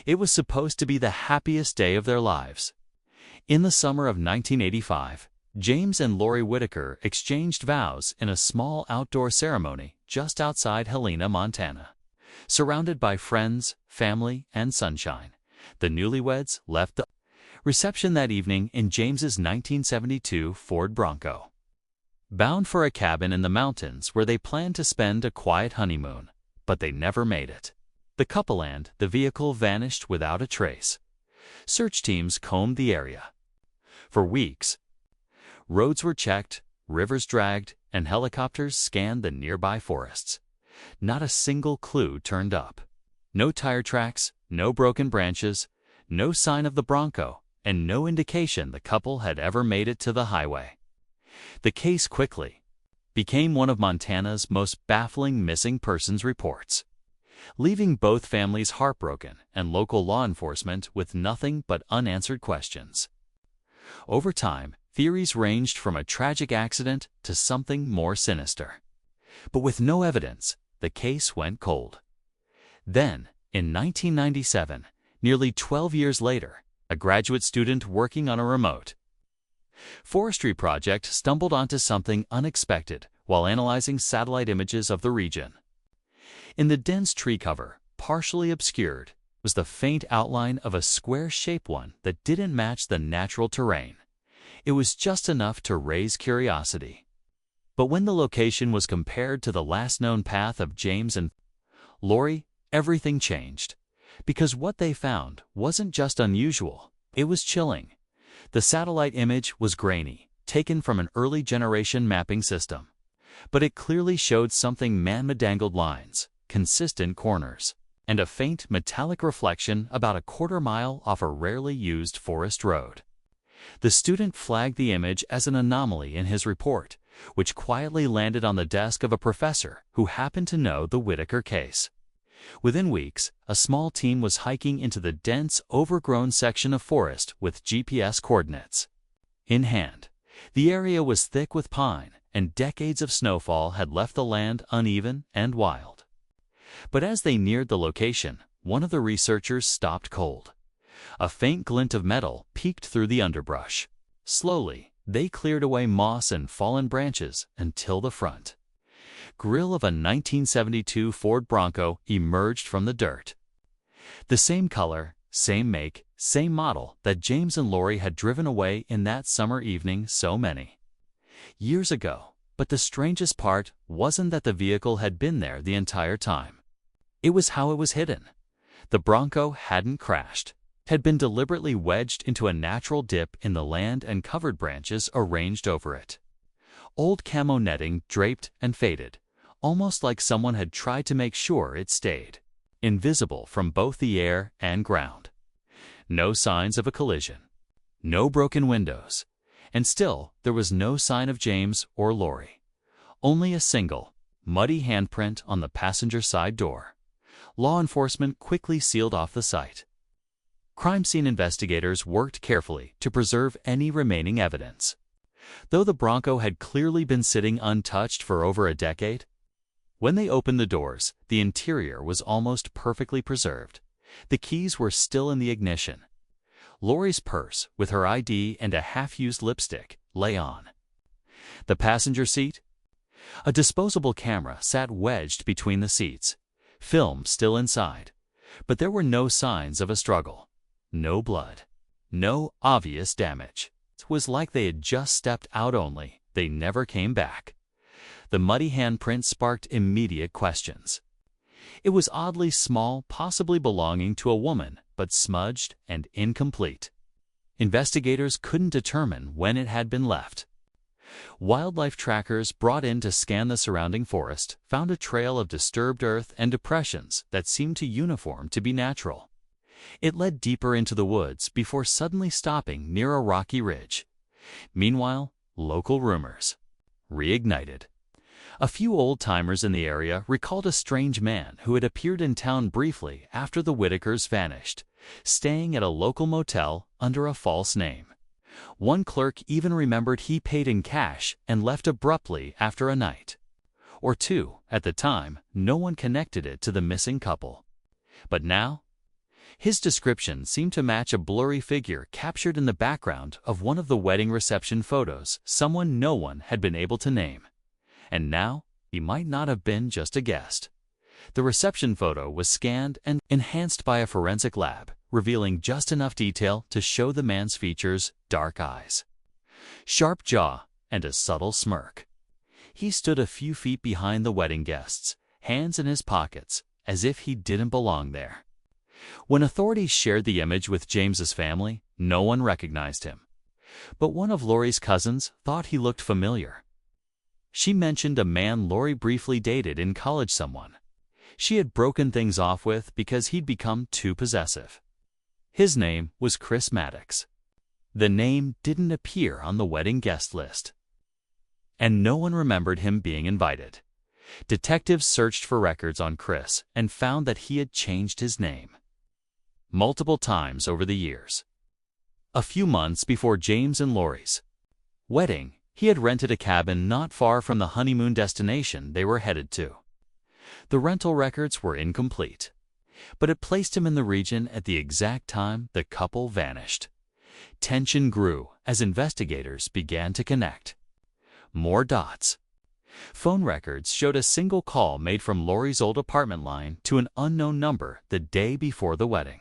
It was supposed to be the happiest day of their lives. In the summer of 1985, James and Lori Whitaker exchanged vows in a small outdoor ceremony just outside Helena, Montana. Surrounded by friends, family, and sunshine, the newlyweds left the reception that evening in James's 1972 Ford Bronco, bound for a cabin in the mountains where they planned to spend a quiet honeymoon. But they never made it. The couple and the vehicle vanished without a trace. Search teams combed the area. For weeks, roads were checked, rivers dragged, and helicopters scanned the nearby forests. Not a single clue turned up. No tire tracks, no broken branches, no sign of the Bronco, and no indication the couple had ever made it to the highway. The case quickly became one of Montana's most baffling missing persons reports, leaving both families heartbroken and local law enforcement with nothing but unanswered questions. Over time, theories ranged from a tragic accident to something more sinister. But with no evidence, the case went cold. Then, in 1997, nearly 12 years later, a graduate student working on a remote forestry project stumbled onto something unexpected while analyzing satellite images of the region. In the dense tree cover, partially obscured, was the faint outline of a square-shaped one that didn't match the natural terrain. It was just enough to raise curiosity. But when the location was compared to the last known path of James and Lori, everything changed. Because what they found wasn't just unusual, it was chilling. The satellite image was grainy, taken from an early generation mapping system. But it clearly showed something man-madangled lines, consistent corners, and a faint metallic reflection about a quarter mile off a rarely used forest road. The student flagged the image as an anomaly in his report, which quietly landed on the desk of a professor who happened to know the Whitaker case. Within weeks, a small team was hiking into the dense, overgrown section of forest with GPS coordinates in hand. The area was thick with pine, and decades of snowfall had left the land uneven and wild. But as they neared the location, one of the researchers stopped cold. A faint glint of metal peeked through the underbrush. Slowly, they cleared away moss and fallen branches until the front grille of a 1972 Ford Bronco emerged from the dirt. The same color, same make, same model that James and Lori had driven away in that summer evening so many years ago. But the strangest part wasn't that the vehicle had been there the entire time. It was how it was hidden. The Bronco hadn't crashed, had been deliberately wedged into a natural dip in the land and covered branches arranged over it. Old camo netting draped and faded, almost like someone had tried to make sure it stayed invisible from both the air and ground. No signs of a collision, no broken windows, and still there was no sign of James or Lori. Only a single, muddy handprint on the passenger side door. Law enforcement quickly sealed off the site. Crime scene investigators worked carefully to preserve any remaining evidence. Though the Bronco had clearly been sitting untouched for over a decade, when they opened the doors, the interior was almost perfectly preserved. The keys were still in the ignition. Lori's purse, with her ID and a half-used lipstick, lay on the passenger seat. A disposable camera sat wedged between the seats, film still inside, but there were no signs of a struggle. No blood, no obvious damage. It was like they had just stepped out, only they never came back. The muddy handprint sparked immediate questions. It was oddly small, possibly belonging to a woman, but smudged and incomplete. Investigators couldn't determine when it had been left. Wildlife trackers brought in to scan the surrounding forest found a trail of disturbed earth and depressions that seemed to uniform to be natural. It led deeper into the woods before suddenly stopping near a rocky ridge. Meanwhile, local rumors reignited. A few old-timers in the area recalled a strange man who had appeared in town briefly after the Whitakers vanished, staying at a local motel under a false name. One clerk even remembered he paid in cash and left abruptly after a night or two. At the time, no one connected it to the missing couple. But now, His description seemed to match a blurry figure captured in the background of one of the wedding reception photos, someone no one had been able to name. And now, he might not have been just a guest. The reception photo was scanned and enhanced by a forensic lab, revealing just enough detail to show the man's features: dark eyes, sharp jaw, and a subtle smirk. He stood a few feet behind the wedding guests, hands in his pockets, as if he didn't belong there. When authorities shared the image with James's family, no one recognized him. But one of Lori's cousins thought he looked familiar. She mentioned a man Lori briefly dated in college, someone she had broken things off with because he'd become too possessive. His name was Chris Maddox. The name didn't appear on the wedding guest list, and no one remembered him being invited. Detectives searched for records on Chris and found that he had changed his name multiple times over the years. A few months before James and Lori's wedding, he had rented a cabin not far from the honeymoon destination they were headed to. The rental records were incomplete, but it placed him in the region at the exact time the couple vanished. Tension grew as investigators began to connect more dots. Phone records showed a single call made from Lori's old apartment line to an unknown number the day before the wedding.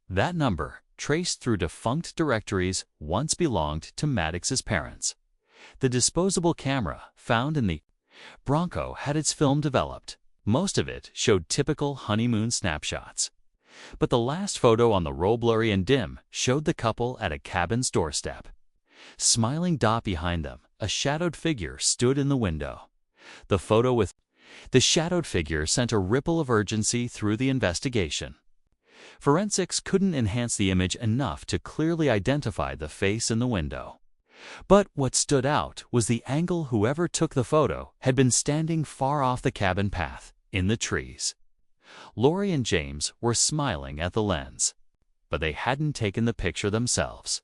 That number, traced through defunct directories, once belonged to Maddox's parents. The disposable camera found in the Bronco had its film developed. Most of it showed typical honeymoon snapshots. But the last photo on the roll, blurry and dim, showed the couple at a cabin's doorstep. Smiling dot behind them, a shadowed figure stood in the window. The photo with the shadowed figure sent a ripple of urgency through the investigation. Forensics couldn't enhance the image enough to clearly identify the face in the window. But what stood out was the angle. Whoever took the photo had been standing far off the cabin path, in the trees. Lori and James were smiling at the lens, but they hadn't taken the picture themselves.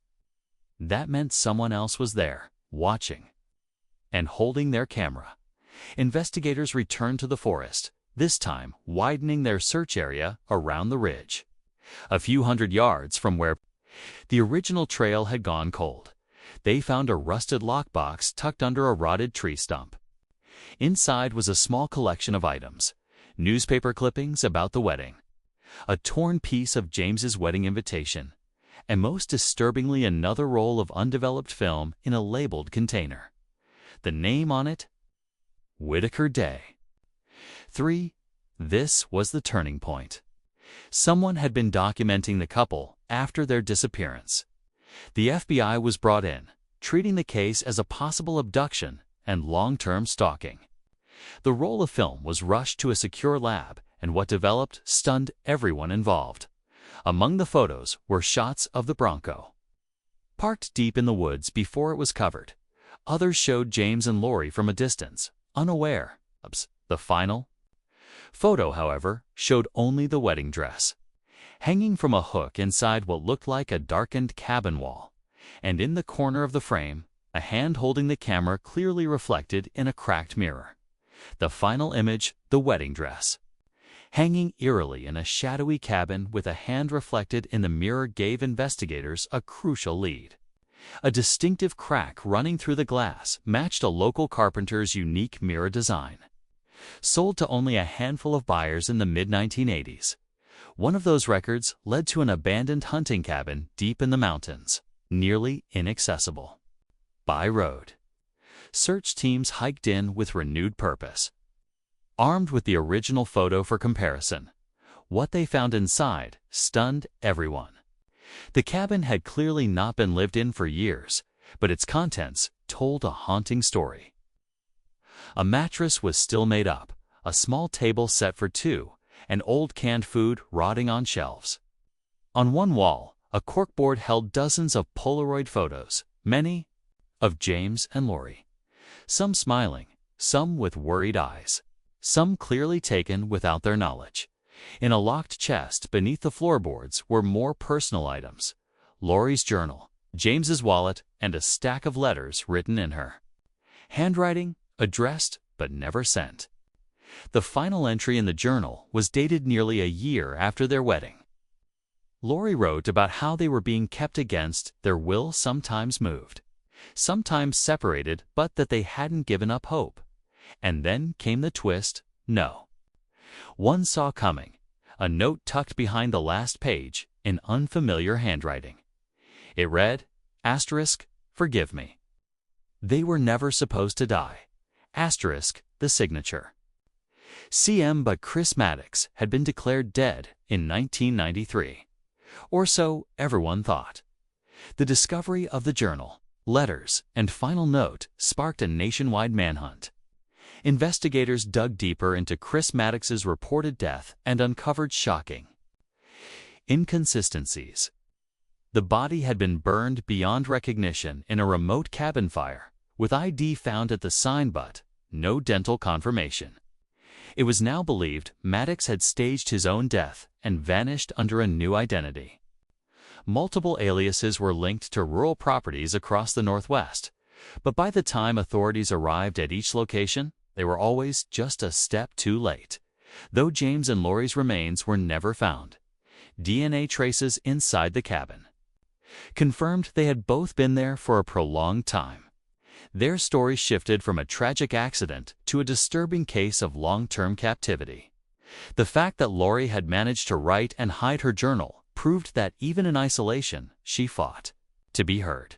That meant someone else was there, watching and holding their camera. Investigators returned to the forest, this time widening their search area around the ridge. A few hundred yards from where the original trail had gone cold, they found a rusted lockbox tucked under a rotted tree stump. Inside was a small collection of items: newspaper clippings about the wedding, a torn piece of James's wedding invitation, and most disturbingly another roll of undeveloped film in a labeled container. The name on it: Whitaker Day. 3. This was the turning point. Someone had been documenting the couple after their disappearance. The FBI was brought in, treating the case as a possible abduction and long-term stalking. The roll of film was rushed to a secure lab, and what developed stunned everyone involved. Among the photos were shots of the Bronco, parked deep in the woods before it was covered. Others showed James and Lori from a distance, unaware. The final photo, however, showed only the wedding dress, hanging from a hook inside what looked like a darkened cabin wall, and in the corner of the frame, a hand holding the camera clearly reflected in a cracked mirror. The final image, the wedding dress, hanging eerily in a shadowy cabin with a hand reflected in the mirror, gave investigators a crucial lead. A distinctive crack running through the glass matched a local carpenter's unique mirror design. Sold to only a handful of buyers in the mid-1980s, one of those records led to an abandoned hunting cabin deep in the mountains, nearly inaccessible by road. Search teams hiked in with renewed purpose, armed with the original photo for comparison. What they found inside stunned everyone. The cabin had clearly not been lived in for years, but its contents told a haunting story. A mattress was still made up, a small table set for two, and old canned food rotting on shelves. On one wall, a corkboard held dozens of Polaroid photos, many of James and Lori. Some smiling, some with worried eyes, some clearly taken without their knowledge. In a locked chest beneath the floorboards were more personal items: Lori's journal, James's wallet, and a stack of letters written in her handwriting, addressed but never sent. The final entry in the journal was dated nearly a year after their wedding. Lori wrote about how they were being kept against their will, sometimes moved, sometimes separated, but that they hadn't given up hope. And then came the twist: no one saw coming. A note tucked behind the last page in unfamiliar handwriting. It read, "Forgive me. They were never supposed to die." The signature. But Chris Maddox had been declared dead in 1993. Or so everyone thought. The discovery of the journal, letters, and final note sparked a nationwide manhunt. Investigators dug deeper into Chris Maddox's reported death and uncovered shocking inconsistencies. The body had been burned beyond recognition in a remote cabin fire, with ID found at the sign but no dental confirmation. It was now believed Maddox had staged his own death and vanished under a new identity. Multiple aliases were linked to rural properties across the Northwest, but by the time authorities arrived at each location, they were always just a step too late. Though James and Lori's remains were never found, DNA traces inside the cabin confirmed they had both been there for a prolonged time. Their story shifted from a tragic accident to a disturbing case of long-term captivity. The fact that Lori had managed to write and hide her journal proved that even in isolation, she fought to be heard.